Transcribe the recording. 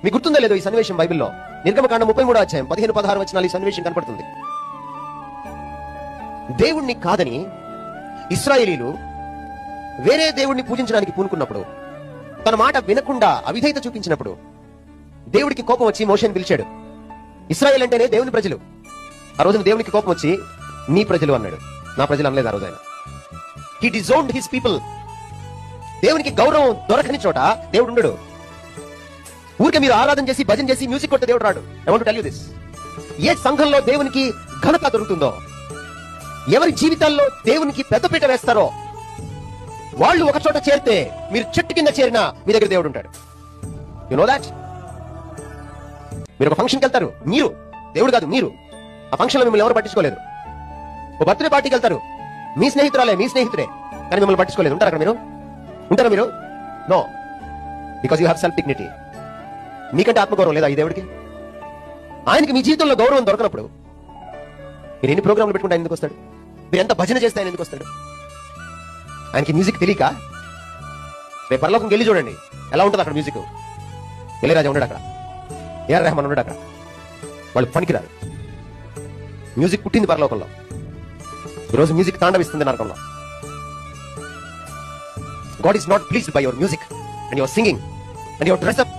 మీకు గుర్తుందో లేదో ఈ సన్నివేశం బైబిల్లో? నిర్గమకాండం 33వ అధ్యాయం 15-16 వచనాలు ఈ సన్నివేశం కనపడుతుంది. దేవుణ్ణి కాదని ఇశ్రాయేలీలు వేరే దేవుణ్ణి పూజించడానికి పూనుకున్నప్పుడు, తన మాట వినకుండా అవిధేయత చూపించినప్పుడు దేవుడికి కోపం వచ్చి మోషేని పిలిచాడు. ఇశ్రాయేల్ అంటేనే దేవుని ప్రజలు. ఆ రోజున దేవునికి కోపం వచ్చి నీ ప్రజలు అన్నాడు. నా ప్రజలు అనలేదు ఆ రోజు ఆయన. He disowned his people. దేవునికి గౌరవం దొరకని చోట దేవుడు ఉండడు. ఊరికే మీరు ఆరాధన చేసి భజన చేసి మ్యూజిక్ కొట్టే దేవుడు రాడు. I want to tell you this. ఏ సంఘంలో దేవునికి ఘనత దొరుకుతుందో, ఎవరి జీవితాల్లో దేవునికి పెద్దపీట వేస్తారో వాళ్ళు ఒక చోట చేరితే, మీరు చెట్టు కింద చేరినా మీ దగ్గర దేవుడు ఉంటాడు. You know that? మీరు ఒక ఫంక్షన్కి వెళ్తారు, మీరు దేవుడు కాదు, మీరు ఆ ఫంక్షన్ లో మిమ్మల్ని ఎవరు పట్టించుకోలేదు. ఒక బర్త్డే పార్టీకి వెళ్తారు, మీ స్నేహితురాలే, మీ స్నేహితుడే, కానీ మిమ్మల్ని పట్టించుకోలేదు. ఉంటారు అక్కడ మీరు? ఉంటారా మీరు? No, because you have self dignity. మీకంటే ఆత్మగౌరవం లేదా ఈ దేవుడికి? ఆయనకి మీ జీవితంలో గౌరవం దొరకనప్పుడు మీరు ఎన్ని ప్రోగ్రాంలు పెట్టుకుంటే ఆయన ఎందుకు వస్తాడు? మీరు ఎంత భజన చేస్తే ఆయన ఎందుకు వస్తాడు? ఆయనకి మ్యూజిక్ తెలియక? రేపు పరలోకంకి వెళ్ళి చూడండి ఎలా ఉంటుంది అక్కడ మ్యూజిక్. ఇళయరాజా ఉన్నాడు అక్కడ, ఏఆర్ రెహమాన్ ఉన్నాడు అక్కడ. వాళ్ళు పనికిరారు. మ్యూజిక్ పుట్టింది పరలోకంలో, ఈరోజు మ్యూజిక్ తాండవిస్తుంది నరకంలో. God is not pleased by your music and your singing and your dress up